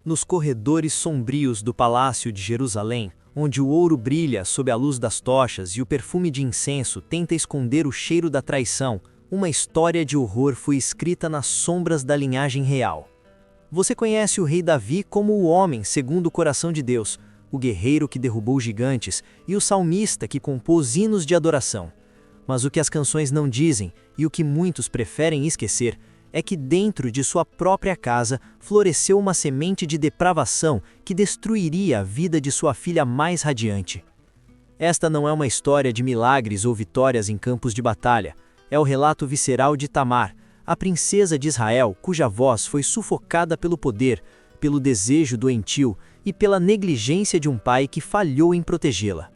Nos corredores sombrios do Palácio de Jerusalém, onde o ouro brilha sob a luz das tochas e o perfume de incenso tenta esconder o cheiro da traição, uma história de horror foi escrita nas sombras da linhagem real. Você conhece o rei Davi como o homem segundo o coração de Deus, o guerreiro que derrubou gigantes e o salmista que compôs hinos de adoração. Mas o que as canções não dizem, e o que muitos preferem esquecer, é que dentro de sua própria casa floresceu uma semente de depravação que destruiria a vida de sua filha mais radiante. Esta não é uma história de milagres ou vitórias em campos de batalha, é o relato visceral de Tamar, a princesa de Israel cuja voz foi sufocada pelo poder, pelo desejo doentio e pela negligência de um pai que falhou em protegê-la.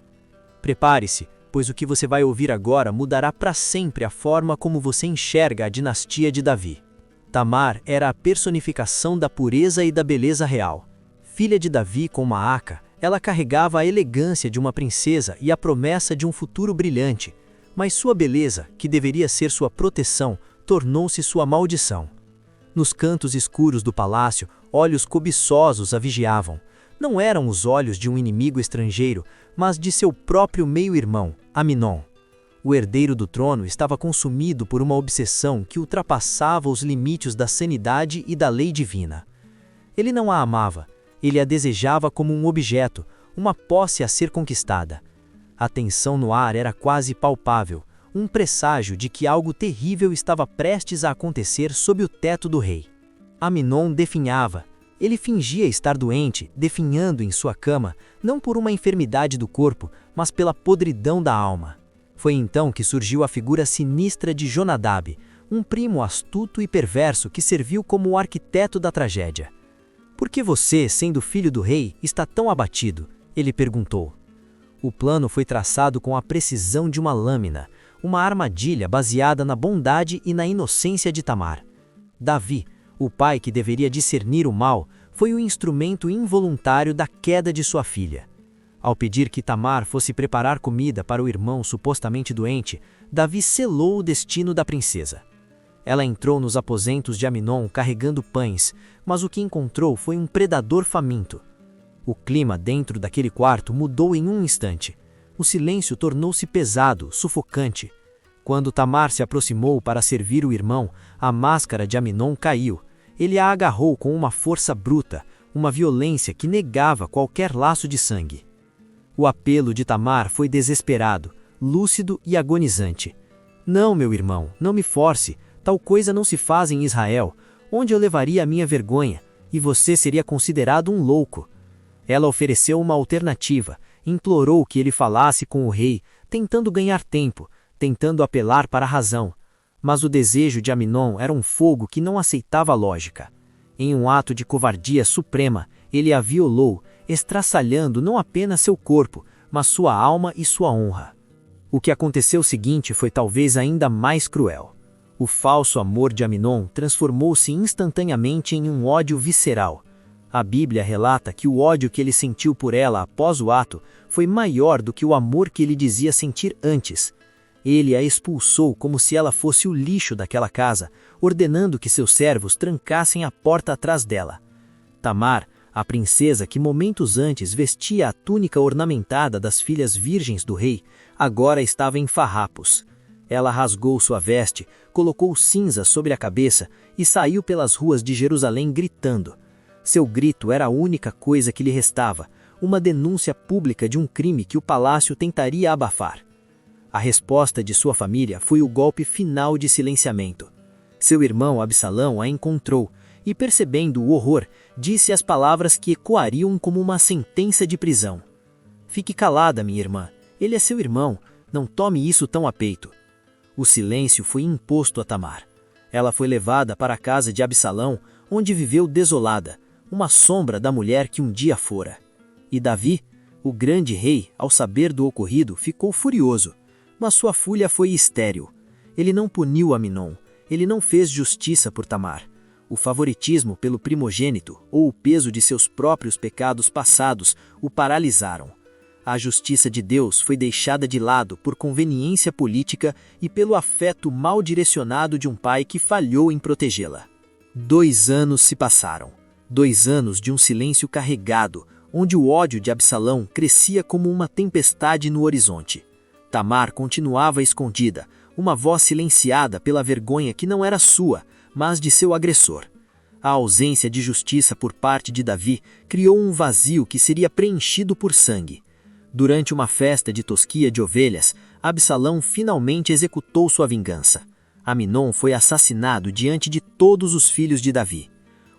Prepare-se, pois o que você vai ouvir agora mudará para sempre a forma como você enxerga a dinastia de Davi. Tamar era a personificação da pureza e da beleza real. Filha de Davi com Maaca, ela carregava a elegância de uma princesa e a promessa de um futuro brilhante, mas sua beleza, que deveria ser sua proteção, tornou-se sua maldição. Nos cantos escuros do palácio, olhos cobiçosos a vigiavam. Não eram os olhos de um inimigo estrangeiro, mas de seu próprio meio-irmão, Aminon. O herdeiro do trono estava consumido por uma obsessão que ultrapassava os limites da sanidade e da lei divina. Ele não a amava, ele a desejava como um objeto, uma posse a ser conquistada. A tensão no ar era quase palpável, um presságio de que algo terrível estava prestes a acontecer sob o teto do rei. Aminon definhava. Ele fingia estar doente, definhando em sua cama, não por uma enfermidade do corpo, mas pela podridão da alma. Foi então que surgiu a figura sinistra de Jonadab, um primo astuto e perverso que serviu como o arquiteto da tragédia. "Por que você, sendo filho do rei, está tão abatido?" ele perguntou. O plano foi traçado com a precisão de uma lâmina, uma armadilha baseada na bondade e na inocência de Tamar. Davi, o pai que deveria discernir o mal, foi o instrumento involuntário da queda de sua filha. Ao pedir que Tamar fosse preparar comida para o irmão supostamente doente, Davi selou o destino da princesa. Ela entrou nos aposentos de Aminon carregando pães, mas o que encontrou foi um predador faminto. O clima dentro daquele quarto mudou em um instante. O silêncio tornou-se pesado, sufocante. Quando Tamar se aproximou para servir o irmão, a máscara de Aminon caiu. Ele a agarrou com uma força bruta, uma violência que negava qualquer laço de sangue. O apelo de Tamar foi desesperado, lúcido e agonizante. "Não, meu irmão, não me force, tal coisa não se faz em Israel, onde eu levaria a minha vergonha, e você seria considerado um louco." Ela ofereceu uma alternativa, implorou que ele falasse com o rei, tentando ganhar tempo, tentando apelar para a razão. Mas o desejo de Aminon era um fogo que não aceitava lógica. Em um ato de covardia suprema, ele a violou, estraçalhando não apenas seu corpo, mas sua alma e sua honra. O que aconteceu seguinte foi talvez ainda mais cruel. O falso amor de Aminon transformou-se instantaneamente em um ódio visceral. A Bíblia relata que o ódio que ele sentiu por ela após o ato foi maior do que o amor que ele dizia sentir antes. Ele a expulsou como se ela fosse o lixo daquela casa, ordenando que seus servos trancassem a porta atrás dela. Tamar, a princesa que momentos antes vestia a túnica ornamentada das filhas virgens do rei, agora estava em farrapos. Ela rasgou sua veste, colocou cinza sobre a cabeça e saiu pelas ruas de Jerusalém gritando. Seu grito era a única coisa que lhe restava, uma denúncia pública de um crime que o palácio tentaria abafar. A resposta de sua família foi o golpe final de silenciamento. Seu irmão Absalão a encontrou e, percebendo o horror, disse as palavras que ecoariam como uma sentença de prisão. "Fique calada, minha irmã. Ele é seu irmão. Não tome isso tão a peito." O silêncio foi imposto a Tamar. Ela foi levada para a casa de Absalão, onde viveu desolada, uma sombra da mulher que um dia fora. E Davi, o grande rei, ao saber do ocorrido, ficou furioso, mas sua fúria foi estéril. Ele não puniu Aminon, ele não fez justiça por Tamar. O favoritismo pelo primogênito ou o peso de seus próprios pecados passados o paralisaram. A justiça de Deus foi deixada de lado por conveniência política e pelo afeto mal direcionado de um pai que falhou em protegê-la. 2 anos se passaram. 2 anos de um silêncio carregado, onde o ódio de Absalão crescia como uma tempestade no horizonte. Tamar continuava escondida, uma voz silenciada pela vergonha que não era sua, mas de seu agressor. A ausência de justiça por parte de Davi criou um vazio que seria preenchido por sangue. Durante uma festa de tosquia de ovelhas, Absalão finalmente executou sua vingança. Amnon foi assassinado diante de todos os filhos de Davi.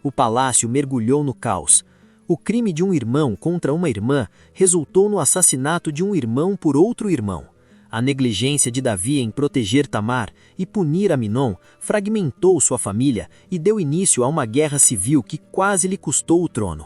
O palácio mergulhou no caos. O crime de um irmão contra uma irmã resultou no assassinato de um irmão por outro irmão. A negligência de Davi em proteger Tamar e punir Amnon fragmentou sua família e deu início a uma guerra civil que quase lhe custou o trono.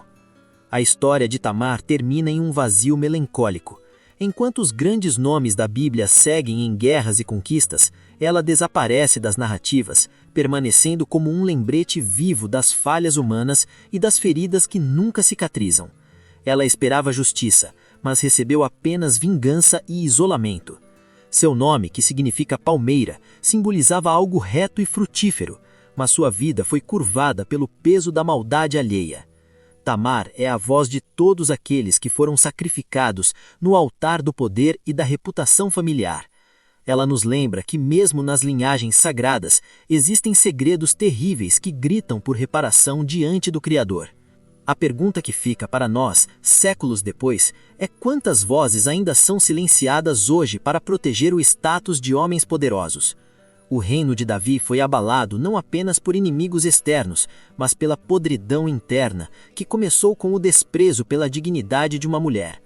A história de Tamar termina em um vazio melancólico. Enquanto os grandes nomes da Bíblia seguem em guerras e conquistas, ela desaparece das narrativas, permanecendo como um lembrete vivo das falhas humanas e das feridas que nunca cicatrizam. Ela esperava justiça, mas recebeu apenas vingança e isolamento. Seu nome, que significa palmeira, simbolizava algo reto e frutífero, mas sua vida foi curvada pelo peso da maldade alheia. Tamar é a voz de todos aqueles que foram sacrificados no altar do poder e da reputação familiar. Ela nos lembra que mesmo nas linhagens sagradas existem segredos terríveis que gritam por reparação diante do Criador. A pergunta que fica para nós, séculos depois, é quantas vozes ainda são silenciadas hoje para proteger o status de homens poderosos. O reino de Davi foi abalado não apenas por inimigos externos, mas pela podridão interna, que começou com o desprezo pela dignidade de uma mulher.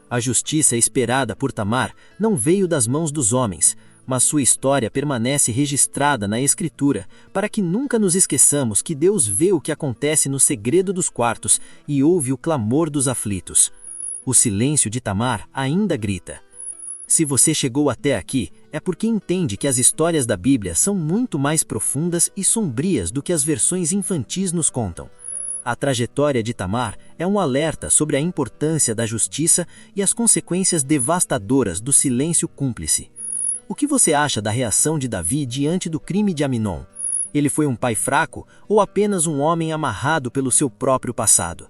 A justiça esperada por Tamar não veio das mãos dos homens, mas sua história permanece registrada na Escritura, para que nunca nos esqueçamos que Deus vê o que acontece no segredo dos quartos e ouve o clamor dos aflitos. O silêncio de Tamar ainda grita. Se você chegou até aqui, é porque entende que as histórias da Bíblia são muito mais profundas e sombrias do que as versões infantis nos contam. A trajetória de Tamar é um alerta sobre a importância da justiça e as consequências devastadoras do silêncio cúmplice. O que você acha da reação de Davi diante do crime de Amnon? Ele foi um pai fraco ou apenas um homem amarrado pelo seu próprio passado?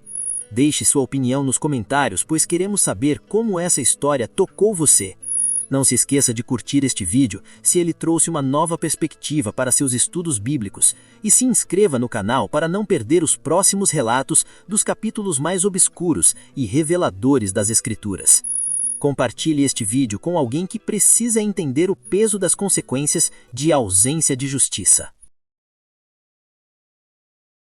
Deixe sua opinião nos comentários, pois queremos saber como essa história tocou você. Não se esqueça de curtir este vídeo se ele trouxe uma nova perspectiva para seus estudos bíblicos e se inscreva no canal para não perder os próximos relatos dos capítulos mais obscuros e reveladores das Escrituras. Compartilhe este vídeo com alguém que precisa entender o peso das consequências de ausência de justiça.